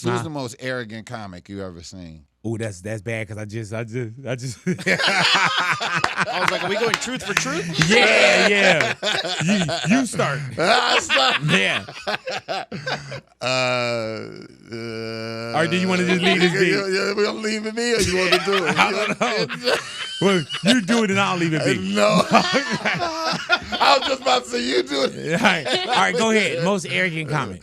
Who's the most arrogant comic you ever seen? Oh, that's bad because I just. I was like, are we going truth for truth? Yeah. You start. I start. Yeah. Or do you want to just leave this be? Yeah, we gonna leave it me, or you want to do it? I don't know. Well, you do it and I'll leave it be. No. I was just about to say you do it. All right, go ahead. Most arrogant comic.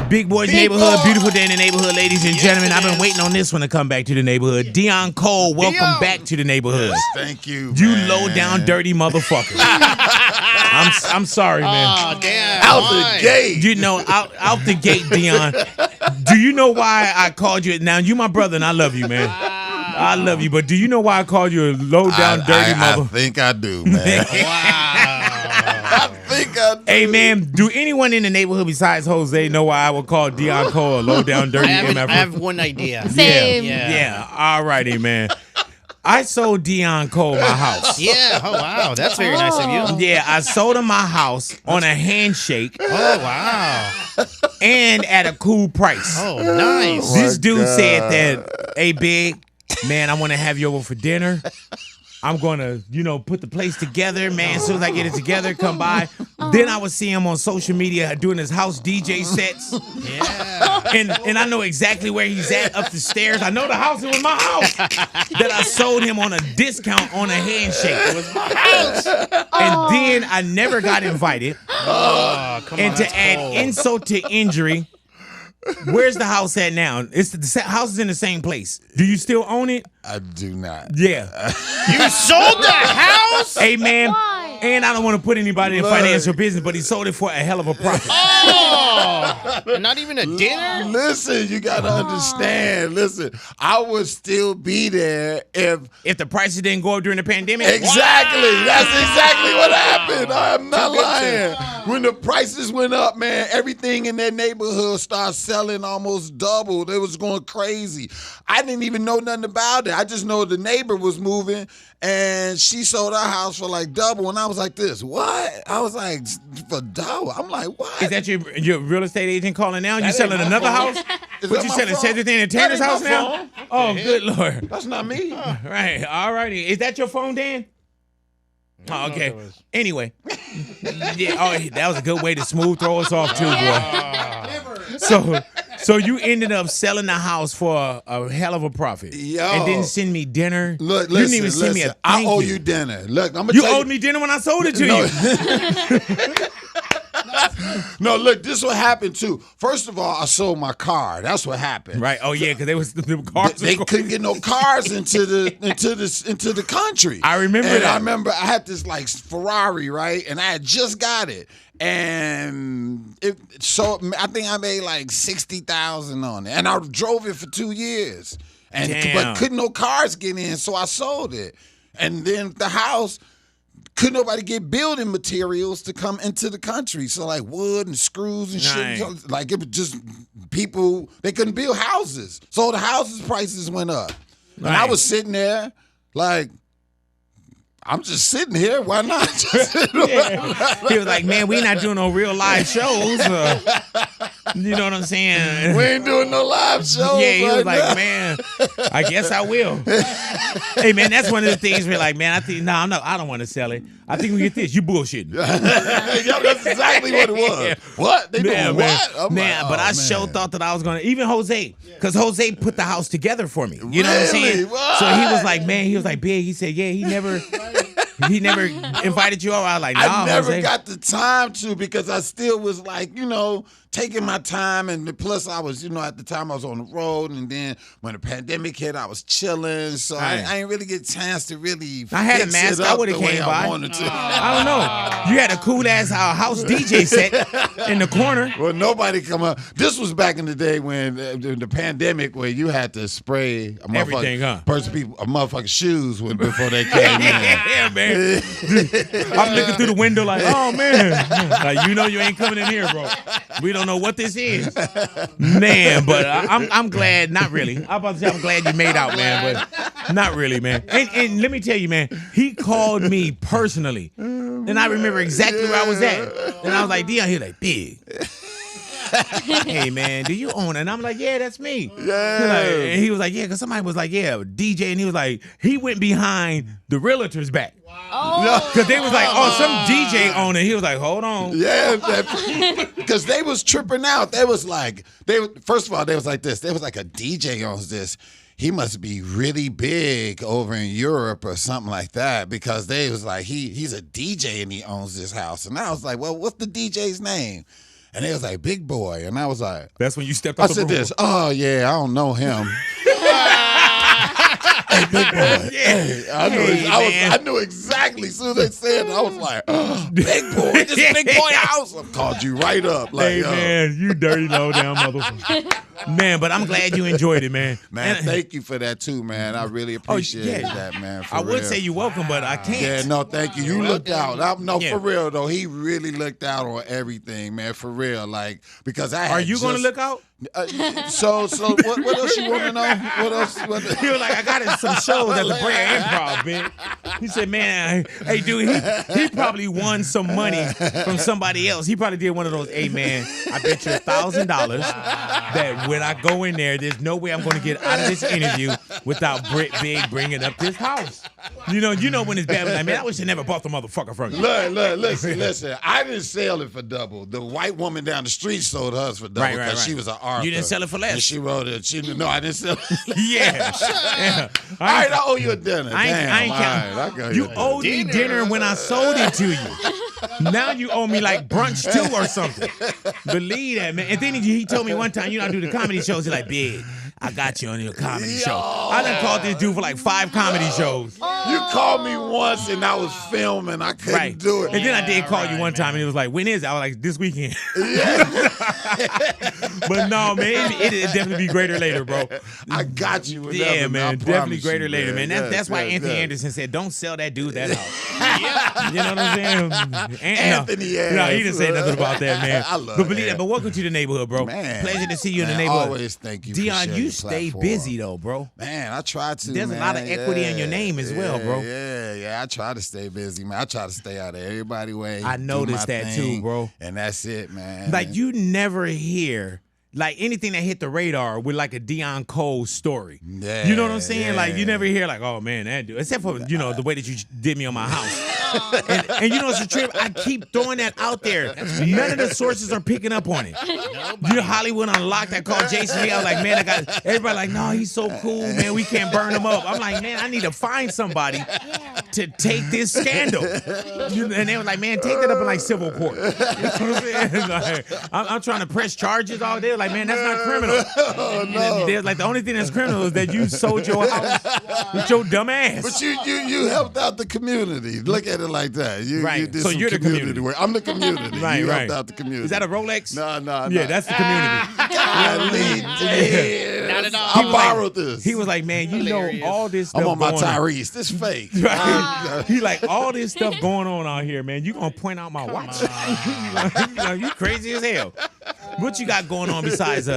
Big Boy's Neighborhood, beautiful day in the neighborhood, ladies and gentlemen. I've been waiting on this one to come back to the neighborhood. Deon Cole, welcome back to the neighborhood. Thank you, You man. low down, dirty motherfucker. I'm sorry, man. Oh, damn. Out the gate. You know, out the gate, Deon. Do you know why I called you? Now, you my brother, and I love you, man. I love you, but do you know why I called you a low down, dirty mother? I think I do, man. I think I do. Hey, man, do anyone in the neighborhood besides Jose know why I would call Deon Cole a low down, dirty MF? I have one idea. Same. Yeah. All righty, man. I sold Deon Cole my house. Yeah. Oh, wow. That's very nice of you. Yeah, I sold him my house on a handshake. Oh, wow. And at a cool price. Oh, nice. This dude said that, hey, Big, man, I want to have you over for dinner. I'm going to, put the place together, man. As soon as I get it together, come by. Then I would see him on social media doing his house DJ sets. Yeah. And I know exactly where he's at up the stairs. I know the house. It was my house that I sold him on a discount on a handshake. It was my house. And then I never got invited. Oh, come on. And to add insult to injury, where's the house at now? The house is in the same place. Do you still own it? I do not. Yeah. You sold the house? Hey, man. Why? And I don't want to put anybody in financial business, but he sold it for a hell of a profit. Oh, not even a dinner? Listen, you got to understand. Listen, I would still be there If the prices didn't go up during the pandemic. Exactly. Wow. That's exactly what happened. I'm not lying. When the prices went up, man, everything in that neighborhood started selling almost doubled. It was going crazy. I didn't even know nothing about it. I just know the neighbor was moving, and she sold her house for like double, and I was like, this, what? I was like, for double? I'm like, what? Is that your real estate agent calling now? You selling another house? What, you selling Cedric and Tanner's house now? Oh, good Lord. That's not me. Right. All righty. Is that your phone, Dan? Oh, okay. Anyway. Yeah, that was a good way to smooth throw us off too, boy. So you ended up selling the house for a hell of a profit. Yo. And didn't send me dinner. Look, you didn't even send me a thank I owe you. you dinner. Look, I'm gonna You tell owed me dinner when I sold it to you. No, look, this is what happened too. First of all, I sold my car. That's what happened. Right. Oh yeah, because the cars. They couldn't get no cars into the country. I remember and that. I remember I had this like Ferrari, right? And I had just got it. And I think I made like $60,000 on it. And I drove it for 2 years. But couldn't no cars get in, so I sold it. And then the house, couldn't nobody get building materials to come into the country. So like wood and screws and shit. Nice. Like it was just people, they couldn't build houses. So the houses prices went up. And I was sitting there like, I'm just sitting here. Why not? He was like, man, we not doing no real live shows. You know what I'm saying? We ain't doing no live shows. Yeah, he was right like, now. man, I guess I will. Hey, man, that's one of the things we're like, man, I don't want to sell it. I think we get this. You bullshitting. Yo, that's exactly what it was. What? They doing what? I'm Man, like, but I sure thought that I was going to, even Jose, because Jose put the house together for me. You know what I'm saying? What? So he was like, man, Big. He said, yeah, he never invited you over. I was like, nah, I never Jose. got the time to because I still was like, taking my time. And plus I was, at the time I was on the road. And then when the pandemic hit, I was chilling. So I ain't really get a chance to really I had a fix mask. it I up would have the way came I by. wanted to. I don't know. You had a cool ass house DJ set in the corner. Well, nobody come up. This was back in the day when the pandemic, where you had to spray a Everything, huh? motherfucking shoes before they came in. Yeah, man. I'm looking through the window like, oh man, like, you ain't coming in here, bro. We don't know what this is, man. But I'm glad. Not really. I'm about to say I'm glad you made out, man, but not really, man. And let me tell you, man, he called me personally, and I remember exactly where I was at. And I was like, Deon, he like, Big. hey man, do you own it? And I'm like, yeah, that's me. Yeah. And he was like, yeah, because somebody was like, yeah, DJ, and he was like, he went behind the realtor's back. Because they was like, oh, some DJ own it. He was like, hold on. Yeah, because they was tripping out. They was like, first of all, they was like this. They was like, a DJ owns this. He must be really big over in Europe or something like that, because they was like, he's a DJ and he owns this house. And I was like, well, what's the DJ's name? And they was like, Big Boy. And I was like, that's when you stepped I up. said this, oh yeah, I don't know him. Hey, Big Boy. Hey, I knew exactly. As soon as they said it, I was like, oh, Big Boy, this Big Boy house. I called you right up. Like, hey, man, you dirty low down motherfucker. Man, but I'm glad you enjoyed it, man. Man, thank you for that too, man. I really appreciate that, man. I would say you're welcome, but I can't. Yeah, no, thank you. You looked out. For real though. He really looked out on everything, man. For real, like, because I. Are you going to look out? So what else you want to know? What else? He was like, I got some shows at the Brea Improv, man. He said, man, hey, dude, he probably won some money from somebody else. He probably did one of those, hey, man, I bet you $1,000 that when I go in there, there's no way I'm going to get out of this interview without Big bringing up this house. You know when it's bad, like, man, I wish I never bought the motherfucker from you. Look, listen. I didn't sell it for double. The white woman down the street sold hers for double because she was an author. You didn't sell it for less. And she wrote it. No, I didn't sell it. Yeah. All right, I owe you a dinner. I ain't counting. You owed me dinner when I sold it to you. Now you owe me like brunch too or something. Believe that, man. And then he told me one time, I do the comedy shows. He's like, Big, I got you on your comedy show. I done called this dude for like 5 comedy shows. You called me once and I was filming. I couldn't do it. And then I did call you one time and he was like, when is it? I was like, this weekend. Yeah. But no, man, it'll definitely be greater later, bro. I got you. Yeah, man, definitely greater later, man. That's why Anthony Anderson said, don't sell that dude that house. You know what I'm saying? Anthony, no, he didn't say nothing about that, man. I love But believe that. But welcome to the neighborhood, bro. Man, pleasure to see you in the neighborhood. Always thank you. Deon, you stay busy though, bro. Man, I try to. There's a lot of equity in your name as well, bro. Yeah. I try to stay busy, man. I try to stay out of everybody's way. I noticed that too, bro. And that's it, man. Like you never hear like anything that hit the radar with like a Deon Cole story. Yeah, you know what I'm saying? Yeah. Like you never hear like, oh man, that dude. Except for the way that you did me on my house. and it's a trip. I keep throwing that out there. None of the sources are picking up on it. Hollywood Unlocked. I called Jason Lee. I was like, man, I got everybody like, no, he's so cool, man. We can't burn him up. I'm like, man, I need to find somebody to take this scandal. And they were like, man, take that up in like civil court. You know what I'm saying? Like, I'm trying to press charges all day. Like, man, that's not criminal. Oh, no. There's like the only thing that's criminal is that you sold your house with your dumb ass. But you helped out the community. Look at it like that. You did so some you're the community work. I'm the community. You helped out the community. Is that a Rolex? No. Yeah, that's the community. Not at all. I borrowed this. He was like, man, you know all this stuff I'm on my going Tyrese. This fake. Right. He like, all this stuff going on out here, man. You gonna point out my watch? You crazy as hell. What you got going on besides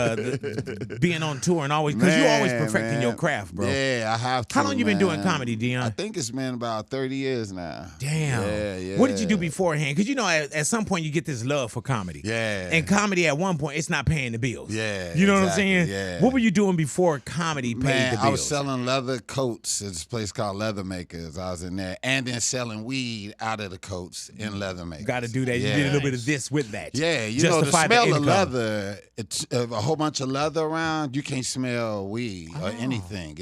being on tour and always, because you always perfecting your craft, bro. Yeah, I have to. How long you been doing comedy, Deon? I think it's been about 30 years now. Damn. Yeah. What did you do beforehand? Because at some point you get this love for comedy. Yeah. And comedy at one point, it's not paying the bills. Yeah. You know what I'm saying? Yeah. What were you doing before comedy paid the bills? I was selling leather coats at this place called Leather Makers. I was in there. And then selling weed out of the coats in Leather Makers. Got to do that. You did a little bit of this with that. Yeah, you know, the smell of leather, a whole bunch of leather around, you can't smell weed or anything.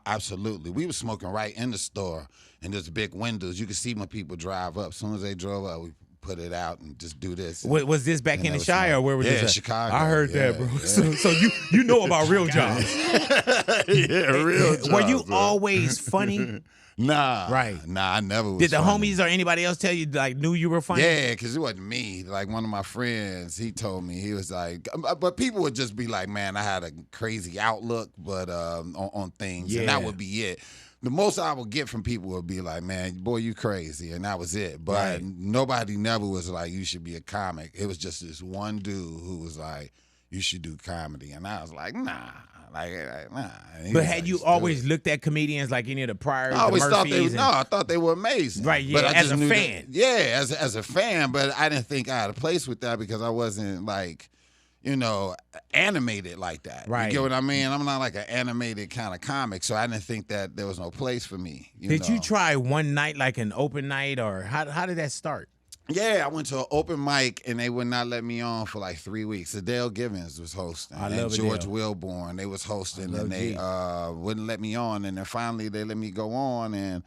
Absolutely. We were smoking right in the store, and there's big windows. You could see when people drive up. As soon as they drove up, we put it out and just do this. Was this back in the Shire or where was this? Yeah, Chicago. I heard that, bro. Yeah. So you know about real jobs. Yeah, real jobs. Were you always funny? Nah. Right. Nah, I never was Did the funny. homies or anybody else tell you, like, knew you were funny? Yeah, because it wasn't me. Like, one of my friends, he told me, he was like, but people would just be like, man, I had a crazy outlook but on things, and that would be it. The most I would get from people would be like, man, boy, you crazy, and that was it. But nobody never was like, you should be a comic. It was just this one dude who was like, you should do comedy. And I was like, nah. Nah. But had you always looked at comedians like any of the prior? I always thought I thought they were amazing. Right, yeah, but as a fan. As a fan, but I didn't think I had a place with that because I wasn't like, animated like that. Right. You get what I mean? I'm not like an animated kind of comic, so I didn't think that there was no place for me. Did you try one night, like an open night, or how did that start? Yeah, I went to an open mic, and they would not let me on for like 3 weeks. Adele Givens was hosting, and George Wilborn, they was hosting, and they wouldn't let me on. And then finally they let me go on, and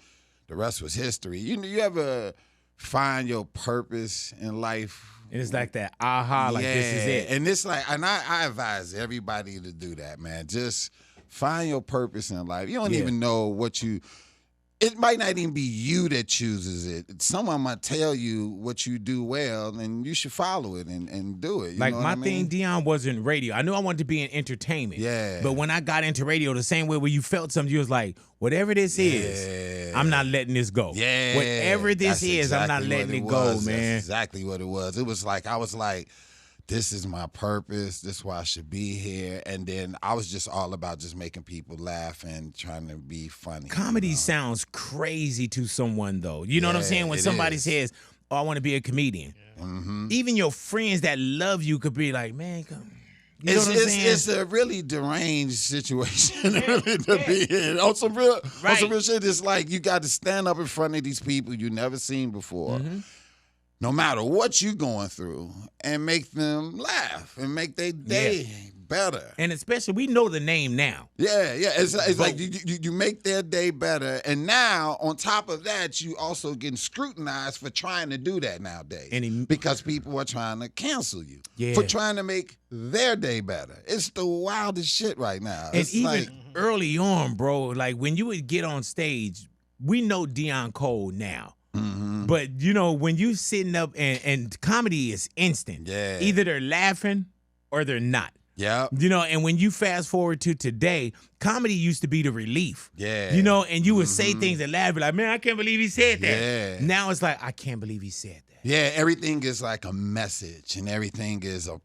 the rest was history. You ever find your purpose in life? And it's like that aha, like this is it. And it's like, and I advise everybody to do that, man. Just find your purpose in life. You don't even know what you. It might not even be you that chooses it. Someone might tell you what you do well, and you should follow it and do it. You like know my what I mean? thing, Deon, wasn't radio. I knew I wanted to be in entertainment. Yeah. But when I got into radio, the same way where you felt something, you was like, whatever this is, I'm not letting this go. Yeah. Whatever this is, I'm not letting it go, man. That's exactly what it was. It was like, I was like, this is my purpose. This is why I should be here. And then I was just all about just making people laugh and trying to be funny. Comedy sounds crazy to someone, though. You know what I'm saying? When somebody says, oh, I want to be a comedian. Mm-hmm. Even your friends that love you could be like, man, come. You know what I'm saying? It's a really deranged situation really to be in. On some real shit, it's like you got to stand up in front of these people you never seen before. Mm-hmm. No matter what you're going through, and make them laugh and make their day better. And especially, we know the name now. Yeah. It's like you make their day better. And now, on top of that, you also getting scrutinized for trying to do that nowadays. Because people are trying to cancel you for trying to make their day better. It's the wildest shit right now. And even early on, bro, like when you would get on stage, we know Deon Cole now. Mm-hmm. But, when you sitting up and comedy is instant. Yeah. Either they're laughing or they're not. Yeah. And when you fast forward to today, comedy used to be the relief. Yeah. And you would say things and laugh, like, man, I can't believe he said that. Yeah. Now it's like, I can't believe he said that. Yeah, everything is like a message, and everything is a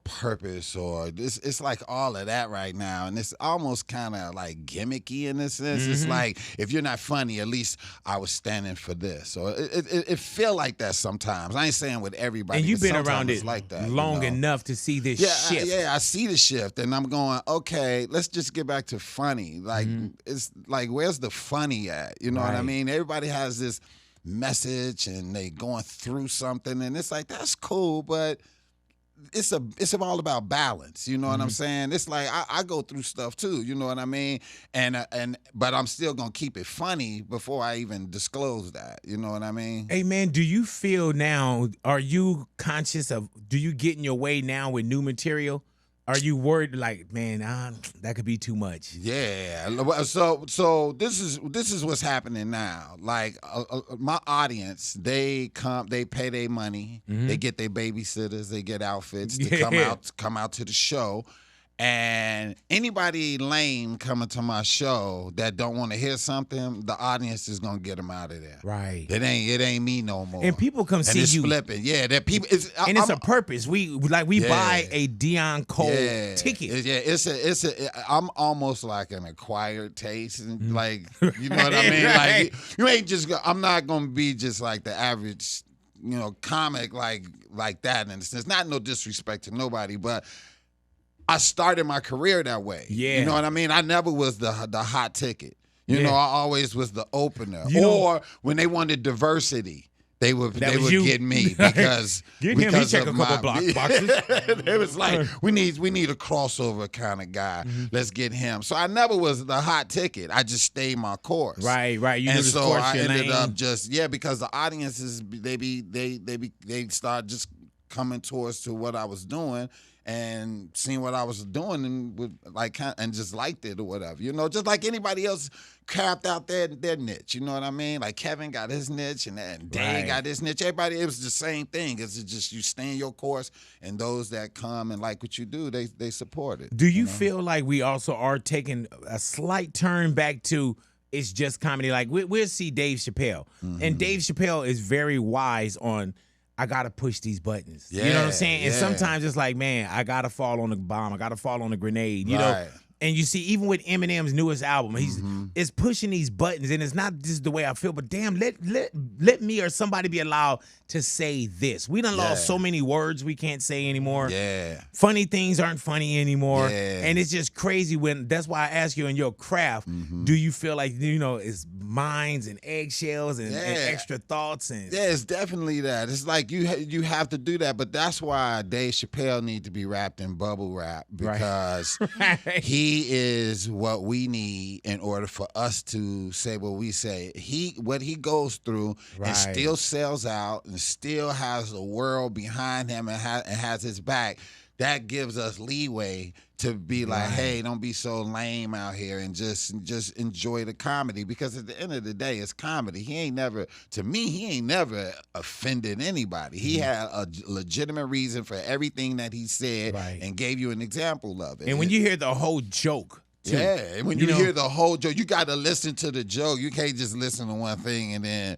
purpose, or it's like all of that right now, and it's almost kind of like gimmicky in a sense. Mm-hmm. It's like, if you're not funny, at least I was standing for this. So it feel like that sometimes. I ain't saying with everybody. And you've been around it like that, long enough to see this shift. Yeah, I see the shift, and I'm going, okay, let's just get back to funny. Like, it's like, where's the funny at? You know what I mean? Everybody has this message and they going through something, and it's like, that's cool, but it's all about balance. You know what I'm saying? It's like I go through stuff too. You know what I mean? But I'm still gonna keep it funny before I even disclose that. You know what I mean? Hey man, do you feel now? Are you conscious of? Do you get in your way now with new material? Are you worried, like, man, that could be too much? Yeah. So this is what's happening now. Like, my audience, they pay their money, they get their babysitters, they get outfits to come out to the show. And anybody lame coming to my show that don't want to hear something, the audience is gonna get them out of there. Right. It ain't me no more. And people come see you flipping. Yeah, that people. It's a purpose. We buy a Deon Cole ticket. I'm almost like an acquired taste, and like, you know what I mean. Like, you ain't just. I'm not gonna be just like the average, comic like that. And it's not no disrespect to nobody, but I started my career that way. Yeah. You know what I mean? I never was the hot ticket. I always was the opener. Or when they wanted diversity, they would get me because he check a couple boxes. It was like, we need a crossover kind of guy. Let's get him. So I never was the hot ticket. I just stayed my course. Right. You and so I ended up just because the audiences they start just coming towards to what I was doing. And seeing what I was doing and just liked it or whatever, just like anybody else carved out their niche. You know what I mean? Like Kevin got his niche and Dave got his niche. Everybody, it was the same thing. It's just you stay in your course, and those that come and like what you do, they support it. Do you feel like we also are taking a slight turn back to it's just comedy? Like we'll see Dave Chappelle, and Dave Chappelle is very wise on, I gotta push these buttons. You know what I'm saying? And sometimes it's like, man, I gotta fall on the bomb. I gotta fall on the grenade. You know, And you see, even with Eminem's newest album, it's pushing these buttons, and it's not just the way I feel, but damn, let me or somebody be allowed to say this. We done lost so many words we can't say anymore. Yeah. Funny things aren't funny anymore. Yeah. And it's just crazy that's why I ask you in your craft, do you feel like, it's minds and eggshells and extra thoughts? And yeah, it's definitely that. It's like you have to do that, but that's why Dave Chappelle need to be wrapped in bubble wrap, because he is what we need in order for us to say what we say. What he goes through and still sells out and still has the world behind him and has his back. That gives us leeway to be like, hey, don't be so lame out here and just enjoy the comedy, because at the end of the day, it's comedy. He ain't never offended anybody. He had a legitimate reason for everything that he said and gave you an example of it. And when you hear the whole joke, too, and when you hear the whole joke, you got to listen to the joke. You can't just listen to one thing and then,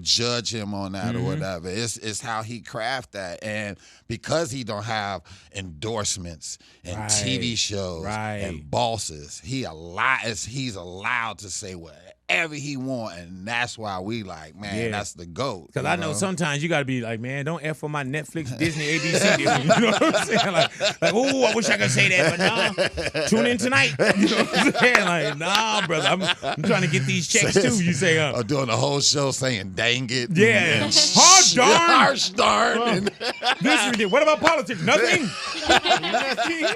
judge him on that or whatever. It's how he craft that. And because he don't have endorsements and TV shows and bosses, he's allowed to say whatever he want, and that's why we like, man, that's the GOAT. Because I know sometimes you got to be like, man, don't F on my Netflix, Disney, ABC. You know what I'm saying? Like, oh, I wish I could say that, but nah, tune in tonight. You know what I'm saying? Like, nah, brother, I'm trying to get these checks too. You say, or doing the whole show saying, dang it. Yeah. Hard darn. Harsh darn. This we did. What about politics? Nothing.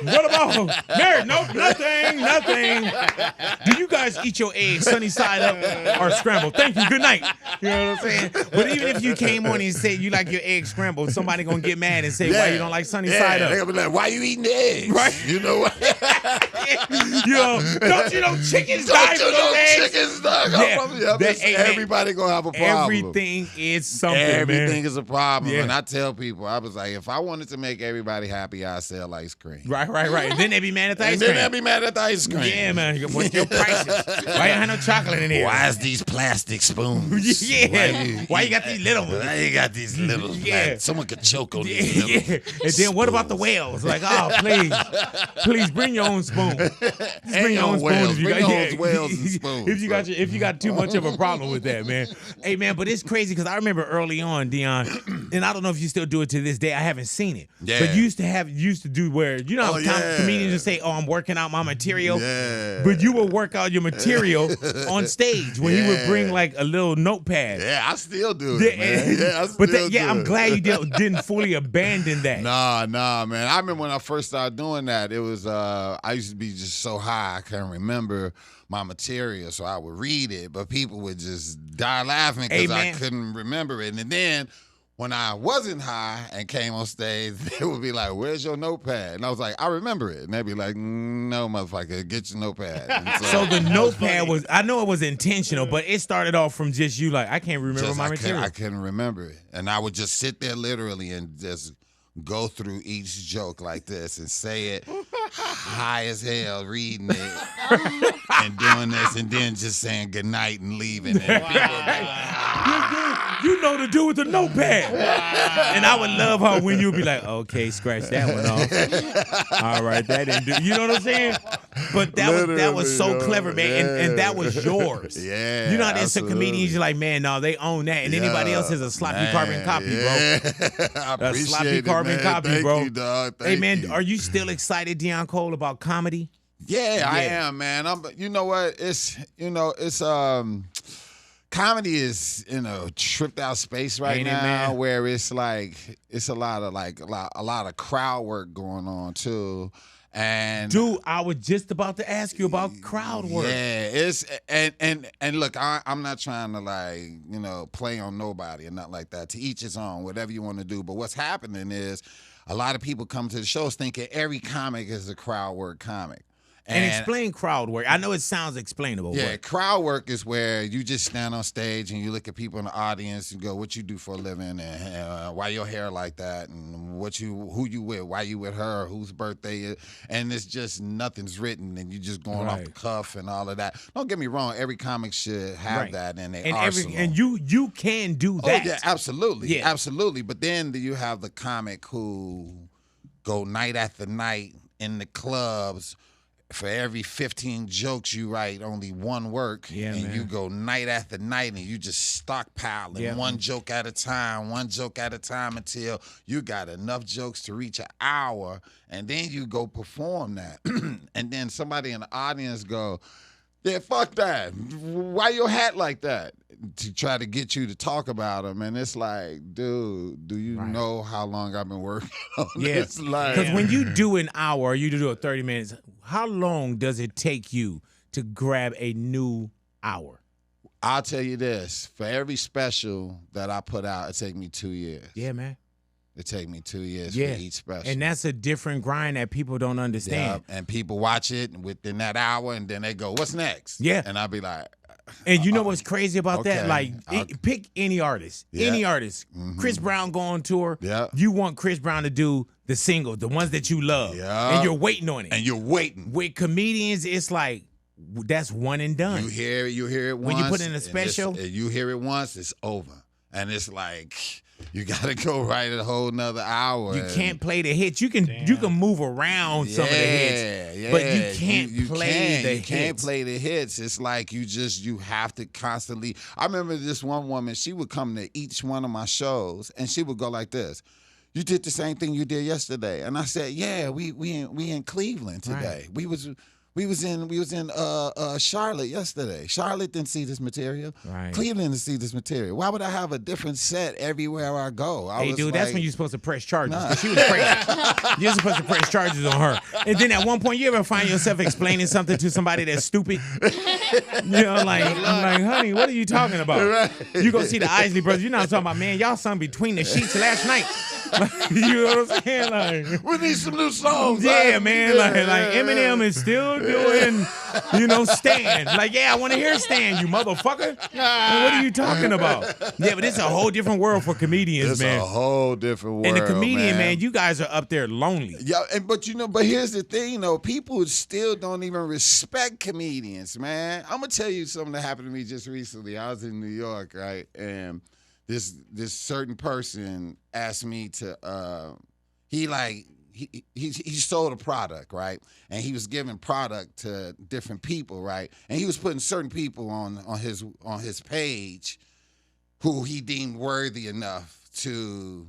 What about marriage? Nope, nothing. Do you guys eat your eggs sunny side up or scrambled? Thank you. Good night. You know what I'm saying? But even if you came on and said you like your eggs scrambled, somebody gonna get mad and say why you don't like sunny side up. They're gonna be like, why you eating the eggs? Right. You know what? Don't you know chickens die from those eggs? Chickens die. Everybody gonna have a problem. Everything is something. Everything is a problem. And I tell people, I was like, if I wanted to make everybody happy, I sell ice cream. Right. And then they be mad at the ice cream. Yeah, man. What's your prices? Why you have no chocolate in here? Why is these plastic spoons? Why you got these little ones? Why you got these little ones? Like, someone could choke on these little And then what about the whales? Like, oh, please bring your own spoon. Bring your own spoon if you got too much of a problem with that, man. Hey, man, but it's crazy because I remember early on, Deon, and I don't know if you still do it to this day. I haven't seen it. Yeah. But you used to do where, comedians would say, oh, I'm working out my material. Yeah. But you would work out your material on stage when he would bring like a little notepad. Yeah, I still do it, man. I'm glad you didn't fully abandon that. Nah, man. I remember when I first started doing that, it was, I used to be just so high, I couldn't remember my material, so I would read it, but people would just die laughing because I couldn't remember it. And then when I wasn't high and came on stage, they would be like, where's your notepad? And I was like, I remember it. And they'd be like, no, motherfucker, get your notepad. So the notepad was, I know it was intentional, but it started off from just you like, I can't remember my material. I couldn't remember it. And I would just sit there literally and just go through each joke like this and say it high as hell, reading it and doing this, and then just saying goodnight and leaving. And people would be like, you know to do with the notepad. And I would love how when you'd be like, okay, scratch that one off. All right, that didn't do. You know what I'm saying? But that was so clever, man. And that was yours. Yeah. You know how there's some comedians you're like, man, no, they own that. And anybody else has a sloppy carbon copy, bro. I appreciate a sloppy it, carbon man. copy, Thank bro. you, dog. Hey, man, are you still excited, Deon Cole, about comedy? Yeah, I am, man. You know what? Comedy is in a tripped out space right now, where it's like it's a lot of crowd work going on too. And dude, I was just about to ask you about crowd work. Yeah, it's and look, I'm not trying to play on nobody or nothing like that. To each his own, whatever you want to do. But what's happening is a lot of people come to the shows thinking every comic is a crowd work comic. And explain crowd work. I know it sounds explainable. Yeah, but crowd work is where you just stand on stage and you look at people in the audience and go, "What you do for a living? And why your hair like that? And who you with? Why you with her? Whose birthday is?" And it's just nothing's written, and you just going off the cuff and all of that. Don't get me wrong. Every comic should have that in their arsenal. And you can do that. Oh yeah, absolutely, absolutely. But then you have the comic who go night after night in the clubs, for every 15 jokes you write, only one work, and man. you go night after night, and you just stockpiling one joke at a time, until you got enough jokes to reach an hour, and then you go perform that, and then somebody in the audience go, yeah, fuck that. Why your hat like that? To try to get you to talk about them. And it's like, dude, do you know how long I've been working on this? Because when you do an hour, you do it 30 minutes, how long does it take you to grab a new hour? I'll tell you this. For every special that I put out, it take me 2 years. Yeah, man. It take me 2 years for each special. And that's a different grind that people don't understand. Yeah, and people watch it within that hour, and then they go, what's next? Yeah. And I'll be like... And you know what's crazy about that? okay. Like, pick any artist. Yeah. Any artist. Chris Brown go on tour. Yeah. You want Chris Brown to do the single, the ones that you love. Yeah. And you're waiting on it. And you're waiting. With comedians, it's like, that's one and done. You hear it once. When you put in a special. And you hear it once, it's over. And it's like... You gotta go write a whole nother hour. You can't play the hits. You can move around some of the hits, but you can't play the hits. You can't play the hits. It's like you have to constantly. I remember this one woman. She would come to each one of my shows, and she would go like this. You did the same thing you did yesterday, and I said, yeah, we in Cleveland today. Right. We was in Charlotte yesterday. Charlotte didn't see this material. Right. Cleveland didn't see this material. Why would I have a different set everywhere I go? Hey, dude, that's when you're supposed to press charges. Nah. She was crazy. You're supposed to press charges on her. And then at one point, you ever find yourself explaining something to somebody that's stupid? You know, like, I'm like, honey, what are you talking about? Right. You go see the Isley Brothers. You're not talking about, man, y'all sung Between the Sheets last night. You know what I'm saying? Like, we need some new songs. Yeah, right? man. Like Eminem is still doing, Stan. Like, yeah, I want to hear Stan, you motherfucker. What are you talking about? Yeah, but it's a whole different world for comedians, man. It's a whole different world. And the comedian, man, you guys are up there lonely. Yeah, but here's the thing, though. People still don't even respect comedians, man. I'm gonna tell you something that happened to me just recently. I was in New York, right, and this certain person asked me to he sold a product, right? And he was giving product to different people, right? And he was putting certain people on his page who he deemed worthy enough to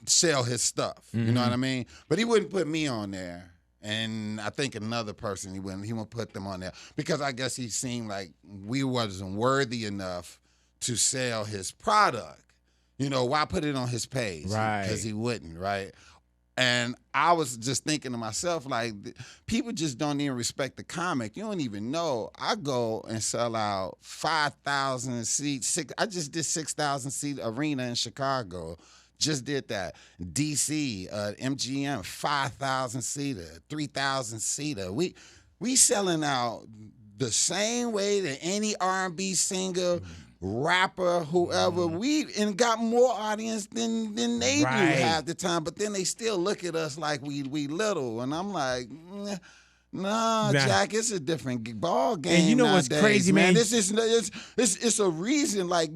sell his stuff. You know what I mean? But he wouldn't put me on there. And I think another person he wouldn't put them on there because I guess he seemed like we wasn't worthy enough to sell his product. Why put it on his page? Right. Because he wouldn't, right? And I was just thinking to myself, like, people just don't even respect the comic. You don't even know. I go and sell out 5,000 seats. I just did 6,000 seat arena in Chicago. Just did that. DC, MGM, 5,000 seater, 3,000 seater. We selling out the same way that any R&B singer, rapper, whoever, and got more audience than they do half the time. But then they still look at us like we little, and I'm like, nah, Jack, it's a different ball game. And you know nowadays, what's crazy, man? This is it's a reason. Like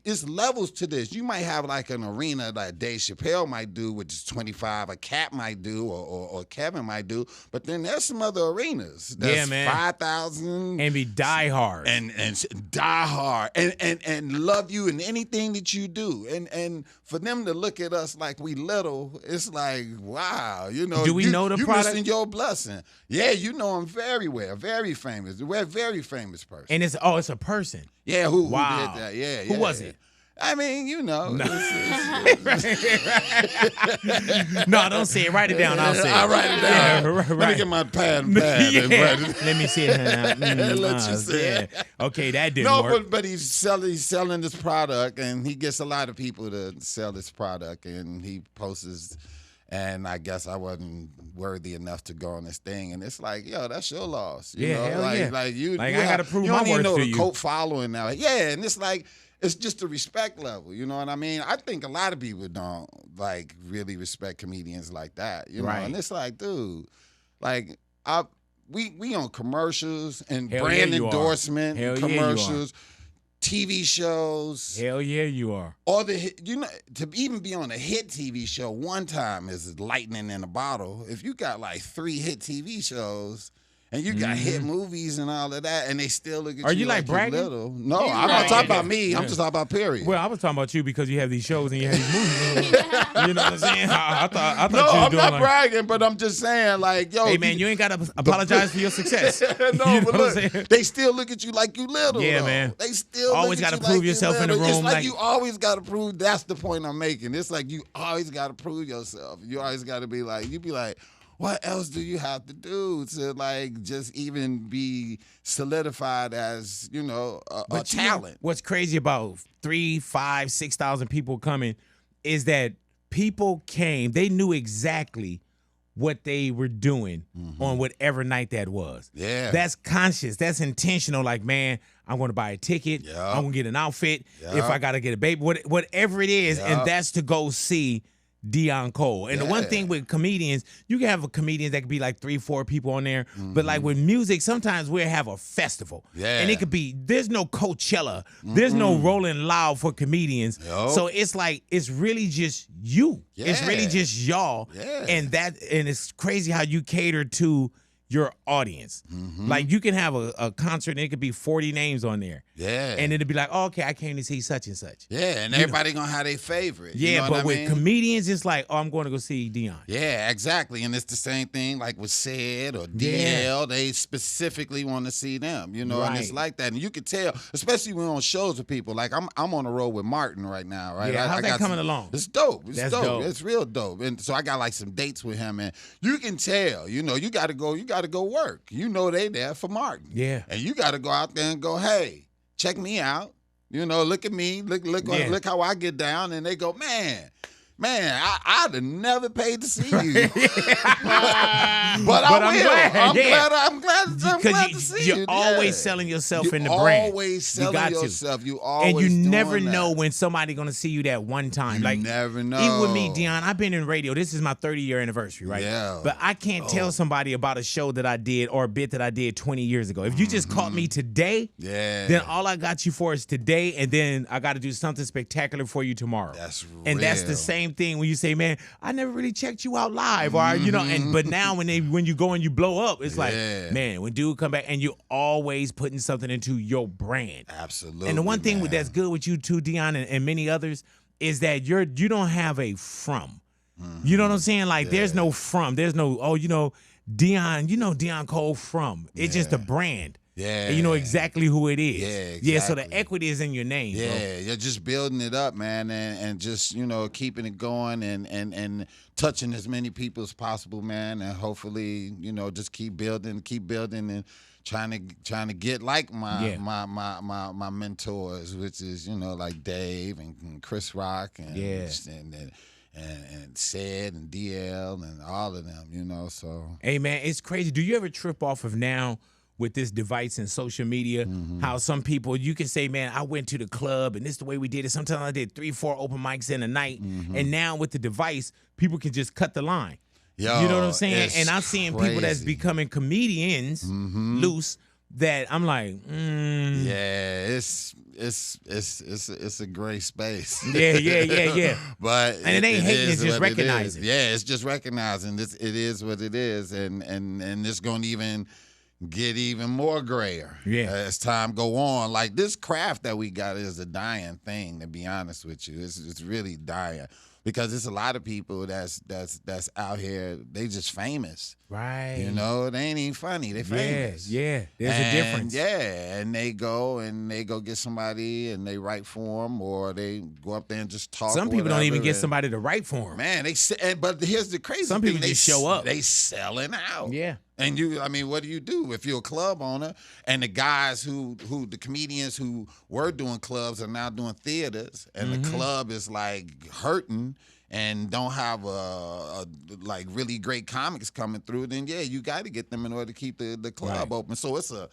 it's levels to this. You might have like an arena like Dave Chappelle might do, which is 25. A Cat might do, or Kevin might do. But then there's some other arenas. That's 5,000 and be die hard and die hard and love you in anything that you do. And for them to look at us like we little, it's like, wow, Do we know the you product? missing your blessing. Yeah, you know him very well, very famous. We're a very famous person. And it's a person. Yeah, who did that? Yeah, who was it? I mean, No, don't say it. Write it down. I'll say it. I'll write it down. Yeah, right. Let me get my pad and pad. Yeah. And write it. Let me see it. Let you see it. Okay, that didn't work. But he's selling this product, and he gets a lot of people to sell this product, and he posts. And I guess I wasn't worthy enough to go on this thing. And it's like, yo, that's your loss. You know? Hell yeah. Like I got to prove my worth to you. You don't even know the cult following now. Yeah, and it's like, it's just a respect level. You know what I mean? I think a lot of people don't, like, really respect comedians like that. You know? And it's like, dude, like, we on commercials and brand endorsement commercials. TV shows. Hell yeah, you are. Or to even be on a hit TV show one time is lightning in a bottle. If you got like 3 hit TV shows and you got hit movies and all of that, and they still look at Are you you like bragging? little. No, I'm not talking about me. I'm just talking about period. Well, I was talking about you because you have these shows and you have these movies. You know what I'm saying? I thought no, you were I'm doing not like, bragging, but I'm just saying, like, yo. hey, man, you ain't got to apologize for your success. No, You know but what I'm look, saying? they still look at you like you little. Yeah, though. man. They still Always got to prove yourself in the room. It's like like you always got to prove. That's the point I'm making. It's like you always got to prove yourself. You always got to be like, you be like, what else do you have to do to like just even be solidified as, you know, a talent? What's crazy about 3, 5, 6,000 people coming is that people came, they knew exactly what they were doing on whatever night that was. Yeah. That's conscious. That's intentional. Like, man, I'm going to buy a ticket. Yeah. I'm going to get an outfit. Yeah. If I got to get a baby, whatever it is. Yeah. And that's to go see Deon Cole. And the one Yeah. thing with comedians, you can have a comedian that could be like 3, 4 people on there. But like with music, sometimes we'll have a festival. Yeah. And it could be, there's no Coachella. There's no Rolling Loud for comedians. Yo. So it's like, it's really just you. It's really Yeah. just y'all. Yeah. And it's crazy how you cater to your audience. Like you can have a concert and it could be 40 names on there. Yeah. And it'll be like, oh, okay, I came to see such and such. Yeah, and everybody gonna have their favorite. Yeah, you know but what I with mean? comedians, it's like, oh, I'm going to go see Deon. Yeah, exactly. And it's the same thing like with Ced or DL. Yeah. They specifically want to see them, you know, and it's Right. like that. And you can tell, especially when on shows with people. Like I'm on the road with Martin right now, right? Yeah, how's that got coming along? It's dope. It's That's dope. dope. It's real dope. And so I got like some dates with him, and you can tell, you know, you gotta go work. You know they there for Martin. Yeah. And you gotta go out there and go, hey, check me out. You know, look at me, Yeah. look how I get down, and they go, man, I'd have never paid to see you, but I I'm will. glad, yeah. I'm glad to see you. You're always Yeah. selling yourself You're in the brand. Always selling got to. yourself. You always And you doing never that. know when somebody gonna see you that one time. You Like never know. Even with me, Deon, I've been in radio. This is my 30-year anniversary, right? Yeah. But I can't tell somebody about a show that I did or a bit that I did 20 years ago. If you just caught me today, Yeah. then all I got you for is today, and then I got to do something spectacular for you tomorrow. That's And that's real. the same thing when you say, man, I never really checked you out live, or you know. And but now when you go and you blow up, it's like, Yeah. man, when dude come back, and you're always putting something into your brand. Absolutely. And the one thing man. that's good with you too, Deon, and many others, is that you don't have a from. You know what I'm saying? Like there's no from. There's no, Deon, Deon Cole from. It's just a brand. Yeah. And you know exactly who it is. Yeah, Yeah, so the exactly. equity is in your name, bro. Yeah, you're just building it up, man, and just, you know, keeping it going and touching as many people as possible, man, and hopefully, you know, just keep building and trying to get like my mentors, which is, you know, like Dave and Chris Rock and Ced and DL and all of them, you know, so. Hey, man, it's crazy. Do you ever trip off of now with this device and social media, how some people, you can say, man, I went to the club and this is the way we did it. Sometimes I did 3, 4 open mics in a night. And now with the device, people can just cut the line. Yo, you know what I'm saying? it's And I'm seeing people that's crazy. becoming comedians loose that I'm like, Yeah, it's a great space. Yeah. But And it ain't hating, it's just what it is. recognizing. Yeah, it's just recognizing this. It is what it is, and it's going to even get even more grayer as time go on. Like this craft that we got is a dying thing. To be honest with you, it's really dying. Because there's a lot of people that's out here, they just famous. right. You know, they ain't even funny. They famous. Yeah. There's a difference. Yeah, and they go get somebody and they write for them, or they go up there and just talk. Some or people don't even whatever, get and- somebody to write for them. Man, but here's the crazy Some thing. people They just show up. They selling out. Yeah. And what do you do if you're a club owner and the guys the comedians who were doing clubs are now doing theaters, and the club is like hurting and don't have a like really great comics coming through, then yeah, you got to get them in order to keep the club open. So it's a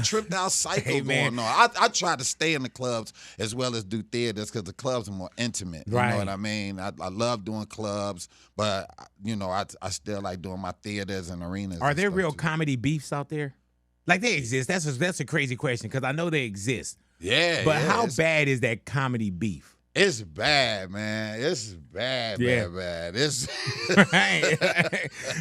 tripped out cycle Hey, man. going on. I try to stay in the clubs as well as do theaters because the clubs are more intimate. You Right. know what I mean? I love doing clubs, but you know I still like doing my theaters and arenas. Are and there stuff, real too. comedy beefs out there? Like they exist. That's a crazy question because I know they exist. Yeah. But how it's, bad is that comedy beef? It's bad, man. It's bad, bad. It's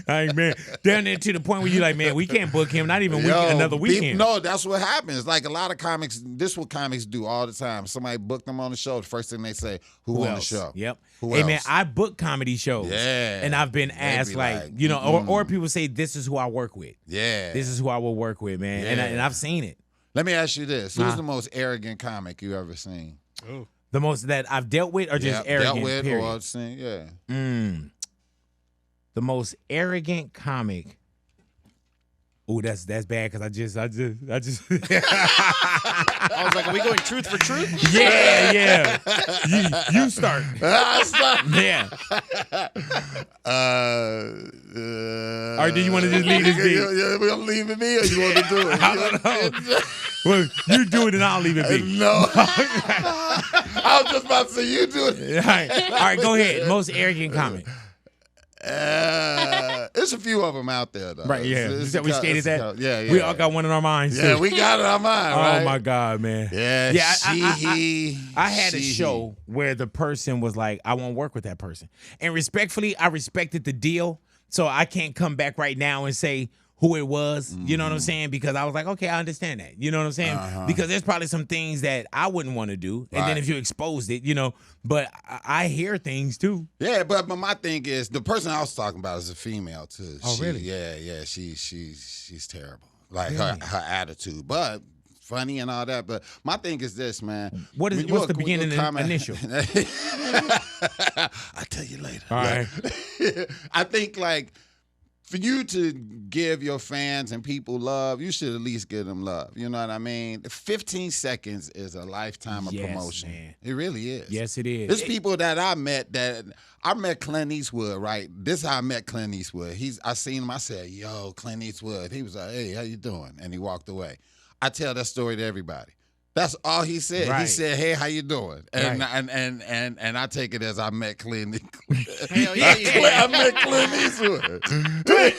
Like, man, down there to the point where you like, man, we can't book him. Not even another weekend. No, that's what happens. Like a lot of comics, this is what comics do all the time. Somebody book them on the show. The first thing they say, who on else? the show? Yep. Who Hey, else? man, I book comedy shows. Yeah. And I've been asked, be like, like, you know, or people say, this is who I work with. Yeah. This is who I will work with, man. Yeah. And I've seen it. Let me ask you this. Who's the most arrogant comic you ever seen? Ooh. The most that I've dealt with or just arrogant, dealt with period? or seen, yeah. The most arrogant comic. Ooh, that's bad because I just. I was like, are we going truth for truth? Yeah. You start. Yeah. Or do you want to just leave this be? Yeah, we're gonna leave it be, or you want to do it? I don't know. Well, you do it and I'll leave it be. No. I was just about to say you do it. All right, go ahead. Most arrogant comic. There's a few of them out there, though. Right, yeah. It's We stated that? Yeah. We all got one in our minds, too. Yeah, we got it in our mind, right? Oh, my God, man. Yeah, I had a show where the person was like, I won't work with that person. And respectfully, I respected the deal, so I can't come back right now and say who it was. You know what I'm saying? Because I was like, okay, I understand that. You know what I'm saying? Because there's probably some things that I wouldn't want to do. And then if you exposed it, you know, but I hear things, too. Yeah, but my thing is, the person I was talking about is a female, too. Oh, really? Yeah. She's terrible. Like, her attitude. But funny and all that. But my thing is this, man. What's the beginning initial? I'll tell you later. All right. I think, like, for you to give your fans and people love, you should at least give them love. You know what I mean? 15 seconds is a lifetime of promotion. Man. It really is. Yes, it is. There's people that I met Clint Eastwood, right? This is how I met Clint Eastwood. I seen him, I said, yo, Clint Eastwood. He was like, hey, how you doing? And he walked away. I tell that story to everybody. That's all he said. Right. He said, "Hey, how you doing?" And Right. and I take it as I met Clint. Hell yeah, you did. I met Clint Eastwood. Clint.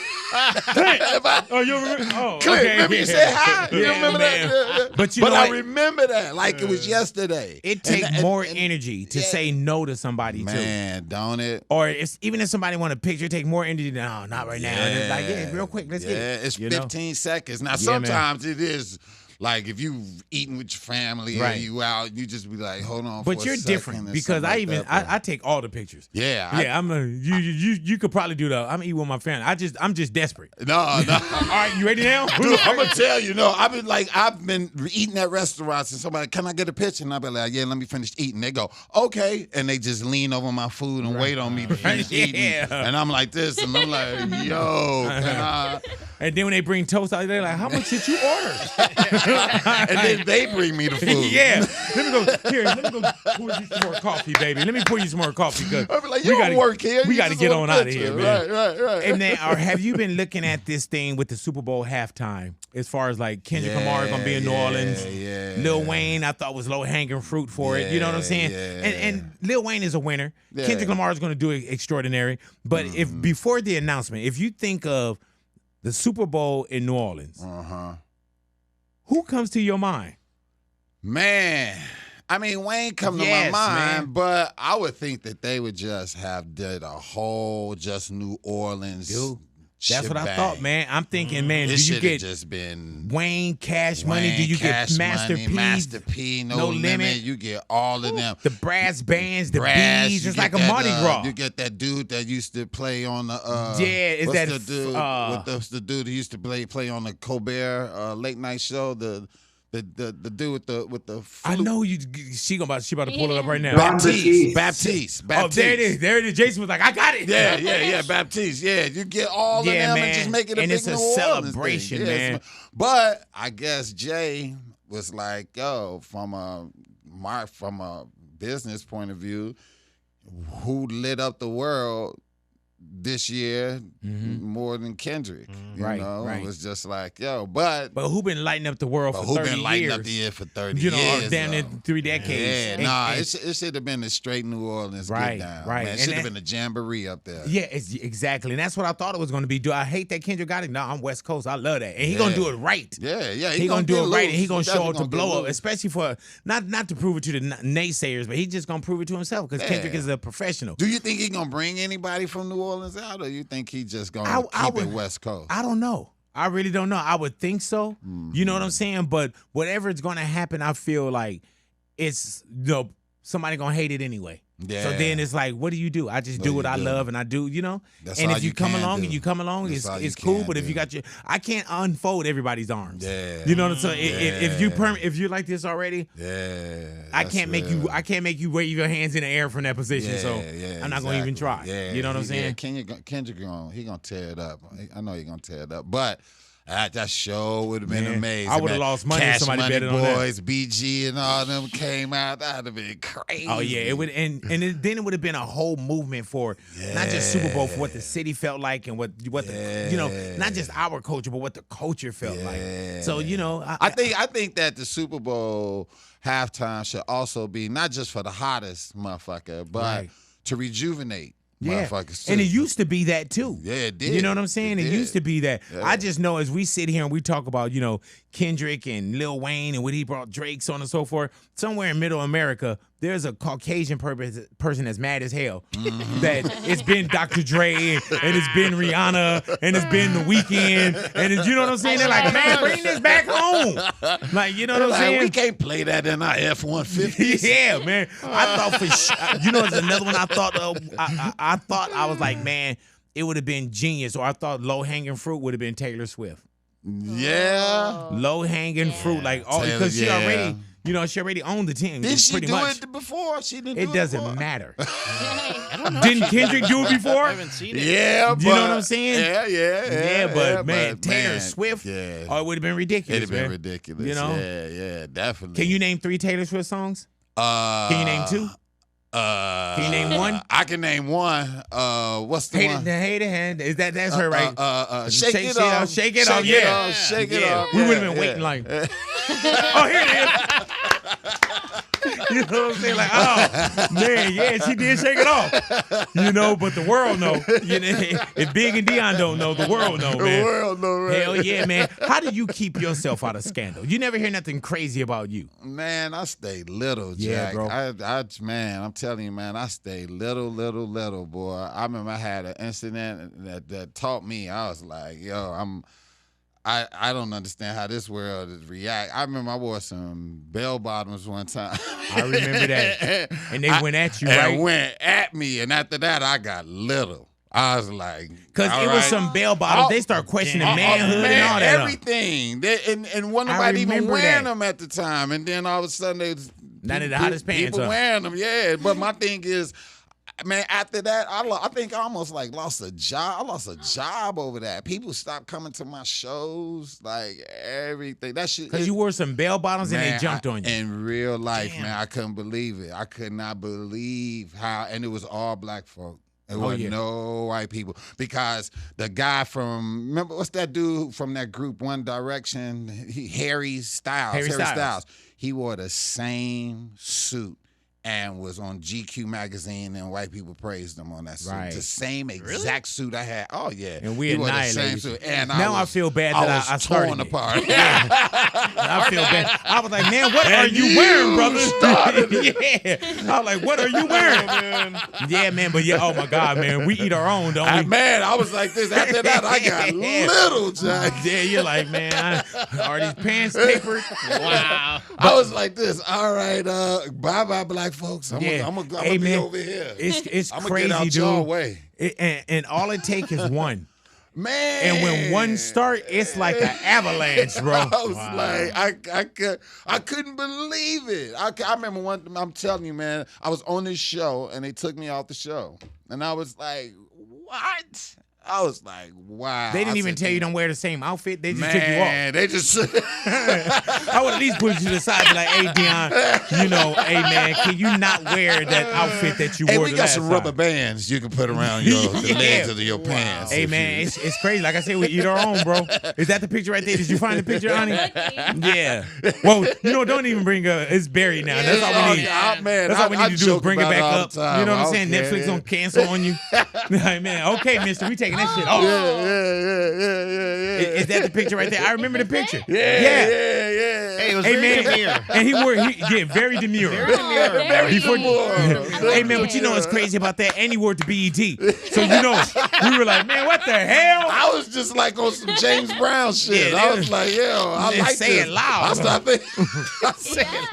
Oh, you remember? Oh, Clint, okay. remember you said hi? You Yeah, remember man. that? But you but know I what? remember that like it was yesterday. It takes And- more and- energy to say no to somebody, too. Man, don't it? Or even if somebody want a picture, it take more energy. No, not right now. And it's like, yeah, real quick, let's get it. It's You know? 15 seconds. Now, man. sometimes it is like if you eating with your family Right. or you out, you just be like, hold on. But for you're a second different or because something like that, I take all the pictures. Yeah. You could probably do that. I'm eating with my family. I'm just desperate. No. All right, you ready now? Dude, I'm gonna tell you, no, I've been eating at restaurants and somebody, can I get a picture? And I'll be like, yeah, let me finish eating. They go, okay. And they just lean over my food and wait on me to finish eating. And I'm like this, and I'm like, yo, can I? And then when they bring toast out, they're like, how much did you order? And then they bring me the food. Yeah. Let me go pour you some more coffee, baby. Let me pour you some more coffee. I'll be like, you don't work here. We You got to just get want on a out of here, picture. man. Right. And then, or have you been looking at this thing with the Super Bowl halftime? As far as like Kendrick Lamar gonna be in New Orleans, Lil Wayne, I thought was low hanging fruit for it. You know what I'm saying? And Lil Wayne is a winner. Yeah. Kendrick Lamar is gonna do it extraordinary. But if before the announcement, if you think of the Super Bowl in New Orleans, who comes to your mind? Man, I mean, Wayne come to my Yes, mind, man. but I would think that they would just have did a whole just New Orleans. Dude, that's what I shebang. thought, man. I'm thinking, man, This do you should have get just been Wayne Cash Money? Do you get Cash Master Money, P? Master P, no limit. You get all of them. The brass bands, the Brass, bees. you It's get like a that, Mardi Gras. You get that dude that used to play on the Is what's that the dude the dude who used to play on the Colbert late night show, the dude with the I flute. know you. She about to pull it up right now. Baptiste. Oh, there it is. There it is. Jason was like, I got it. Yeah, Baptiste. Yeah, you get all of them man. and just make it a And big it's a New Orleans celebration, thing. man. But I guess Jay was like, yo, from a business point of view, who lit up the world this year more than Kendrick. You know, right. It was just like, yo, but who been lighting up the world for 30 years? Who been lighting up the year for 30 you know, years? Damn near 3 decades. Yeah, it should have been a straight New Orleans get down. Right. Man. It should have been a jamboree up there. Yeah, exactly. And that's what I thought it was going to be. Do I hate that Kendrick got it? No, I'm West Coast. I love that. And he going to do it right. Yeah. He going to do it right, and he going to show up to blow up, especially for, not to prove it to the naysayers, but he just going to prove it to himself because Kendrick is a professional. Do you think he going to bring anybody from New Orleans out, or you think he just going to keep it West Coast? I don't know. I really don't know. I would think so. You know what I'm saying? But whatever is going to happen, I feel like it's, somebody going to hate it anyway. Yeah. So then it's like, what do you do? I just do what I love, and I do, That's and all if you come along do. it's cool. But if you got I can't unfold everybody's arms. Yeah. You know what I'm saying? If you're like this already, I can't make you wave your hands in the air from that position. I'm not gonna even try. Yeah. You know what I'm saying? Kendrick he gonna tear it up. I know he gonna tear it up, but. That show would have been amazing. I would have lost money if somebody Cash betted Money on that. Boys, BG, and all them came out. That'd have been crazy. Oh yeah, it would, then it would have been a whole movement for not just Superbowl, for what the city felt like and what the not just our culture, but what the culture felt like. So I think that the Super Bowl halftime should also be not just for the hottest motherfucker, but to rejuvenate. Motherfuckers too. And it used to be that too. Yeah, it did. You know what I'm saying? It used to be that. Yeah. I just know as we sit here and we talk about, Kendrick and Lil Wayne and what he brought Drake, so on and so forth, somewhere in middle America, there's a Caucasian person that's mad as hell. That it's been Dr. Dre and it's been Rihanna and it's been The Weeknd and you know what I'm saying? They're like, man, bring this back home. Like, you know what I'm saying? We can't play that in our F-150s. Yeah, man. I thought for sure. There's another one I thought of. I thought I was like, man, it would have been genius. Or I thought low-hanging fruit would have been Taylor Swift. Yeah. Low-hanging fruit. Like, because she already... she already owned the team. Did she do much. it before? She didn't. It doesn't matter. I don't know. Didn't Kendrick do it before? I haven't seen it. Yeah, you know what I'm saying? Yeah, but Taylor Swift. Yeah. Oh, it would have been ridiculous. It'd have been ridiculous. Yeah, definitely. Can you name 3 Taylor Swift songs? Can you name 2? Can you name 1? I can name 1. What's the one? Hate hand. Is that's her, right? Shake it off. Shake it off. Yeah. Shake it off. We would have been waiting like. Oh, here it is. You know what I'm saying? Like, oh, man, yeah, she did shake it off. But the world know. If Big and Deon don't know, the world know, man. The world know, right? Hell yeah, man. How do you keep yourself out of scandal? You never hear nothing crazy about you. Man, I stay little, Jack. Yeah, bro. Man, I'm telling you, man, I stay little, boy. I remember I had an incident that taught me. I was like, yo, I don't understand how this world is react. I remember I wore some bell bottoms one time. I remember that. And they went at you, right? And went at me, and after that, I got little. I was like, because it was some bell bottoms. They start questioning manhood and all that. Everything. And one nobody even wearing them at the time. And then all of a sudden, now they're the hottest pants. People wearing them, yeah. But my thing is, man, after that, I think I almost lost a job. I lost a job over that. People stopped coming to my shows, like everything. That shit. Because you wore some bell bottoms and they jumped on you. In real life, man, I couldn't believe it. I could not believe how, and it was all black folk. It wasn't no white people. Because the guy remember, what's that dude from that group, One Direction? Harry Styles. Harry Styles. He wore the same suit and was on GQ magazine, and white people praised him on that suit. Right. The same exact suit I had. Oh yeah, and we annihilated you. And now I feel bad that I started torn apart. I feel bad. I was like, man, what are you wearing, brother? Yeah. I was like, what are you wearing? Yeah, man. But oh my God, man, we eat our own, don't we? Man, I was like this. After that, I got little, Jack. Yeah, you're like, man, are these pants tapered? Wow. I was like this. All right, bye, black folks. I'm gonna be over here. It's I'm crazy, get out dude. Your way. And all it takes is one. Man. And when one start, it's like an avalanche, bro. I was like, I couldn't believe it. I remember I'm telling you, man, I was on this show and they took me off the show. And I was like, what? I was like, wow. They didn't I even said, tell you don't wear the same outfit. They just man, took you off. they just. I would at least put you to the side and be like, hey, Deon, you know, hey, man, can you not wear that outfit that you Hey, wore we the got last some time? rubber bands you can put around the legs of your pants. Hey, man, it's crazy. Like I said, we eat our own, bro. Is that the picture right there? Did you find the picture, honey? Yeah. Well, you know, don't even bring it's buried now. That's all we need. That's all we need to do is bring it back up. You know what I'm saying? Netflix don't cancel on you. Like, man, okay, mister, we taking that shit off. Is that the picture right there? I remember the picture. Yeah. Hey, it was very demure. And very demure. Very demure. Hey, man, but you know what's crazy about that? And he wore it to BET. So, you know, we were like, man, what the hell? I was just like on some James Brown shit. Yeah, I was like, yo, I like say this. it loud. I started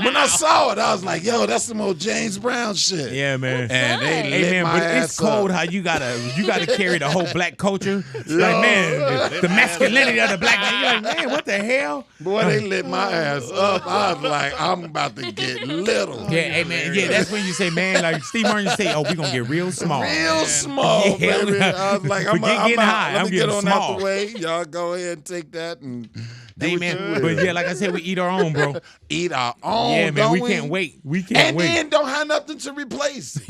when I saw it, I was like, yo, that's some old James Brown shit. Yeah, man. And they Hey, lit man, my but ass it's cold up. how you gotta carry the whole black culture. Like, man, the masculinity of the black man. You're like, man, what the hell? Boy, they lit my ass up. I was like, I'm about to get little. Yeah, hey, man. Yeah, that's when you say, man, like Steve Martin say, oh, we gonna get real small. Real small, Yeah. baby. I was like, I'm Forget getting out. high. Let I'm me get getting on small. out the way. Y'all go ahead and take that and do Hey, what man. you But will. yeah, like I said, we eat our own, bro. Eat our own. Yeah, man. don't We can't wait. We can't And wait. then don't have nothing to replace.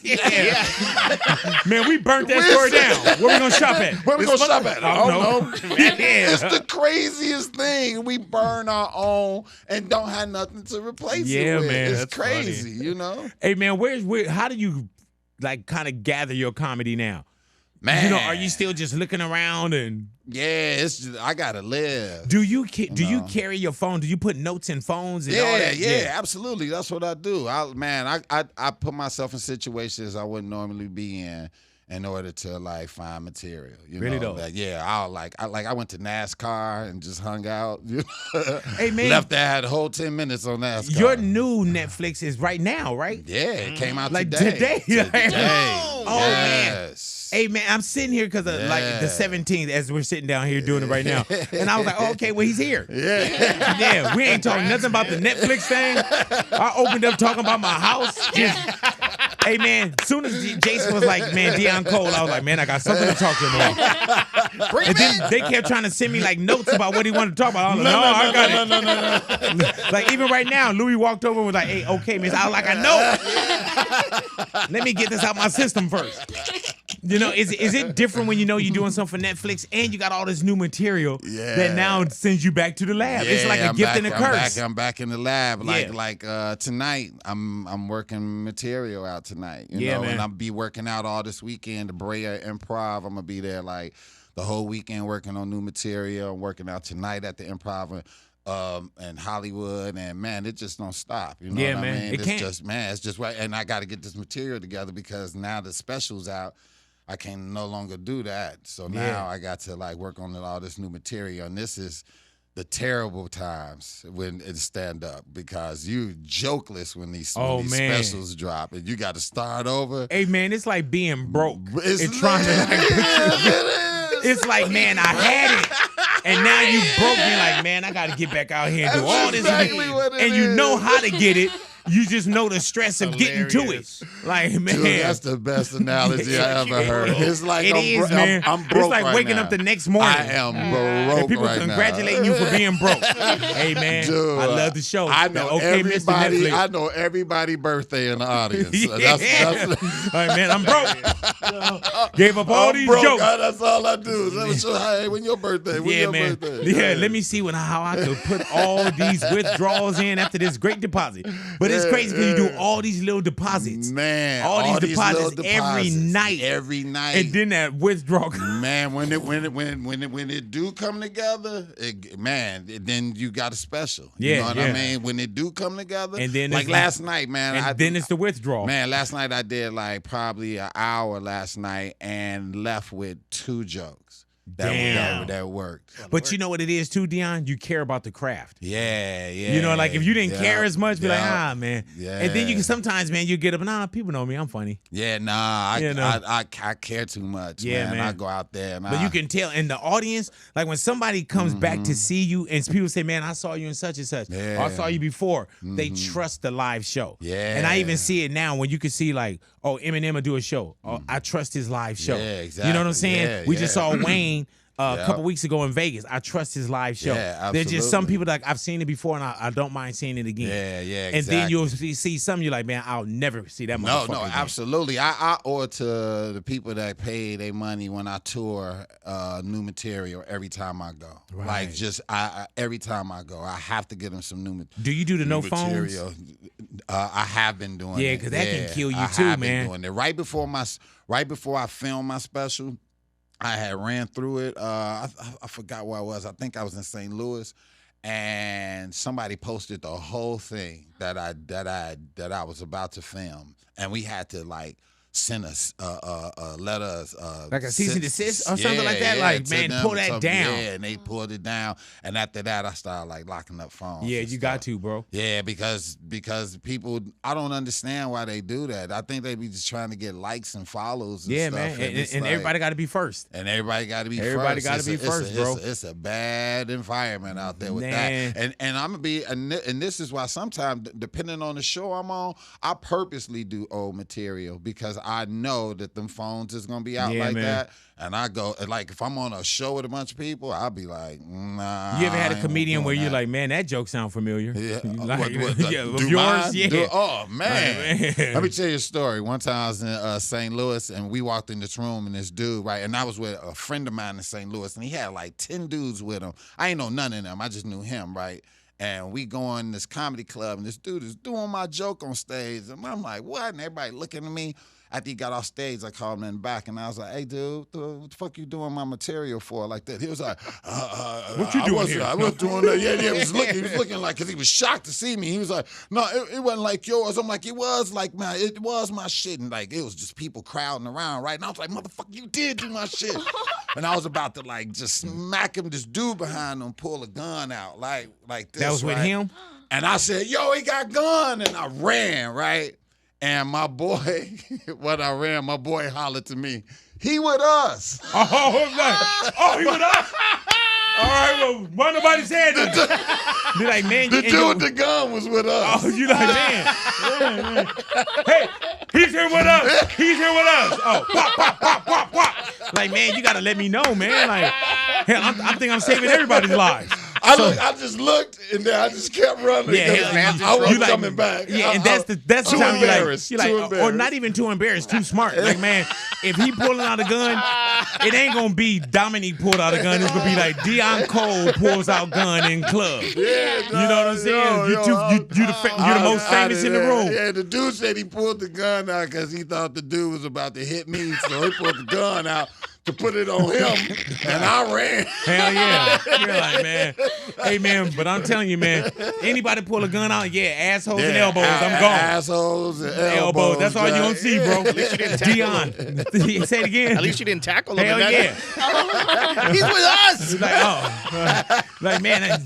Yeah. Man, we burnt that store down. Where we gonna shop at? Where we gonna shop at? I don't know. Yeah. It's the craziest thing. We burn our own and don't have nothing to replace it Yeah, with. man, It's that's crazy, you know? Hey, man, how do you like kind of gather your comedy now? Man. You know, are you still just looking around and Yeah, it's just, I gotta live. do you carry your phone? Do you put notes in phones and all Yeah, that? yeah, absolutely. That's what I do. I put myself in situations I wouldn't normally be in order to like find material. You Really know? though? Like, yeah, I went to NASCAR and just hung out. You know? Hey, man. Left there, had a whole 10 minutes on NASCAR. Your new Netflix is right now, right? Yeah, it came out Like today. today. Oh, man. Yes. Hey, man, I'm sitting here because of like the 17th as we're sitting down here doing it right now. And I was like, oh, okay, well, he's here. Yeah. Yeah, we ain't talking nothing about the Netflix thing. I opened up talking about my house. Just, hey, man, as soon as Jason was like, man, Deon Cole, I was like, man, I got something to talk to him about. And then they kept trying to send me like notes about what he wanted to talk about. I was like, I got it. No. Like, even right now, Louis walked over and was like, hey, okay, miss. I was like, I know. Let me get this out my system first. You know, is it different when you know you're doing something for Netflix and you got all this new material that now sends you back to the lab? It's like a gift and a curse. I'm back in the lab. Yeah. Like tonight, I'm working material out tonight. You Yeah, know, man. and I'll be working out all this weekend. The Brea Improv. I'm gonna be there like the whole weekend working on new material. I'm working out tonight at the Improv. And Hollywood, and man, it just don't stop. You know Yeah, what man. I mean? It can't. It's just right. And I got to get this material together because now the special's out. I can no longer do that. So now I got to like work on all this new material, and this is the terrible times when it's stand up because you jokeless when these specials drop, and you got to start over. Hey, man, it's like being broke. It's trying to like it's like, man, I had it. And now you broke me like, man, I got to get back out here and do all this. exactly what it and you is. know how to get it. You just know the stress of getting to it. Like, man. Dude, that's the best analogy I ever heard. It's like man. I'm broke It's like right waking now. up the next morning. I am broke And people right congratulating now. you for being broke. Hey, man, Dude, I love the show. I know okay, Mr. everybody. Netflix. I know everybody's birthday in the audience. Yeah. That's All right, man, I'm broke. Gave up all I'm these broke. jokes. That's all I do. Let me show hey, when your birthday? When Yeah, your man. birthday? Yeah, let me see how I could put all these withdrawals in after this great deposit. But it's crazy because you do all these little deposits. Man, all these deposits every night. Every night. And then that withdrawal. Man, when it do come together, then you got a special. You know what I mean? When it do come together, And then like it's last night, man. And then it's the withdrawal. Man, last night I did like probably an hour last night and left with 2 jokes. that worked. But you know what it is too, Deon? You care about the craft. Yeah. You know, like if you didn't care as much, be like, man. Yeah. And then you can sometimes, man, you get up, people know me, I'm funny. Yeah, I care too much, man. I go out there but you can tell in the audience, like when somebody comes back to see you and people say, man, I saw you in such and such. Yeah. Or I saw you before. They trust the live show. Yeah. And I even see it now when you can see like, oh, Eminem will do a show. Oh, I trust his live show. Yeah, exactly. You know what I'm saying? Yeah, we just saw Wayne a couple weeks ago in Vegas. I trust his live show. Yeah, absolutely. There's just some people that I've seen it before and I don't mind seeing it again. Yeah, And then you'll see some, you're like, man, I'll never see that motherfucker No, again. absolutely. I owe it to the people that pay their money when I tour new material every time I go. Right. Like just every time I go, I have to get them some new material. Do you do the no material. phones? I have been doing it. Yeah, because that can kill you I too, have man. been doing it. Right before I filmed my special, I had ran through it. I forgot where I was. I think I was in St. Louis, and somebody posted the whole thing that I was about to film, and we had to like send us letters, like a cease and desist or something like that. Like, man, pull that down. Yeah, and they pulled it down, and after that, I started like locking up phones. Yeah, you got to, bro. Yeah, because people, I don't understand why they do that. I think they be just trying to get likes and follows. And stuff, man, and like, everybody got to be first. And everybody got to be first. Everybody got to be first, bro. It's a bad environment out there with that. And I'm gonna be, and this is why sometimes, depending on the show I'm on, I purposely do old material because I know that them phones is gonna be out that. And I go, like, if I'm on a show with a bunch of people, I'll be like, nah. You ever had a comedian where you're like, man, that joke sound familiar? Yeah. Like, yours? Yeah. Oh, man. Let me tell you a story. One time I was in St. Louis, and we walked in this room, and this dude, right, and I was with a friend of mine in St. Louis, and he had like 10 dudes with him. I ain't know none of them. I just knew him, right? And we go in this comedy club, and this dude is doing my joke on stage. And I'm like, what? And everybody looking at me. After he got off stage, I called him in the back, and I was like, hey, dude, what the fuck you doing my material for like that? He was like, what you doing here? I was doing that. Yeah, he was looking like, because he was shocked to see me. He was like, no, it wasn't like yours. I'm like, it was like it was my shit. And like, it was just people crowding around, right? And I was like, motherfucker, you did do my shit. And I was about to like just smack him, this dude behind him, pull a gun out, like this. That was with him? And I said, yo, he got gun. And I ran, right? And my boy, my boy hollered to me, he with us. Oh, he with us? All right, well, why nobody said that? Be like, man, the dude with the gun was with us. Oh, you like, man. Hey, he's here with us. He's here with us. Oh, pop. Like, man, you got to let me know, man. Like, hell, I think I'm saving everybody's lives. I just looked, and then I just kept running. Yeah, I wasn't coming back. Yeah, and that's the time you're like, or not even too embarrassed, too smart. Like, man, if he pulling out a gun, it ain't gonna be Dominique pulled out a gun. It's gonna be like Deon Cole pulls out gun in club. Yeah, you know what I'm saying? You're the most famous in the room. Yeah, the dude said he pulled the gun out because he thought the dude was about to hit me, so he pulled the gun out to put it on him, and I ran. Hell yeah. You're like, man. Hey, man, but I'm telling you, man, anybody pull a gun out, assholes and elbows, I'm gone. Assholes and elbows. That's all you gonna see, bro. At least you didn't tackle him. Deon, say it again. At least you didn't tackle him. Hell yeah. He's with us. Like, man.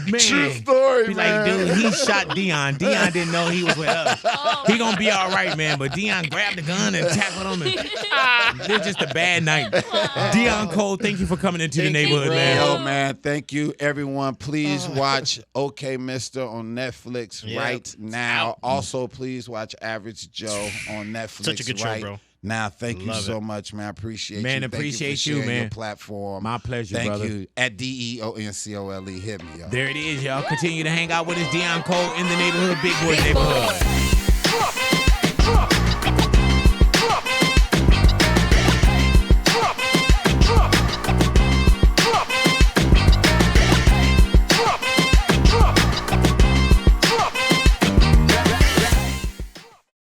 True story, be man. like, dude, he shot Deon. Deon didn't know he was with us. He gonna be all right, man, but Deon grabbed the gun and tackled him. It's just a bad night. Deon Cole, thank you for coming into the neighborhood, man. Yo, man, thank you, everyone. Please watch OK Mister on Netflix right now. Also, please watch Average Joe on Netflix Such a good show, bro. Now, thank you so much, man. I appreciate you. Man, Thank appreciate you, for sharing man. Your platform. My pleasure, brother. Thank you. At DeonCole. Hit me, yo. There it is, y'all. Continue to hang out with us. Deon Cole in the neighborhood, Big Boy Neighborhood.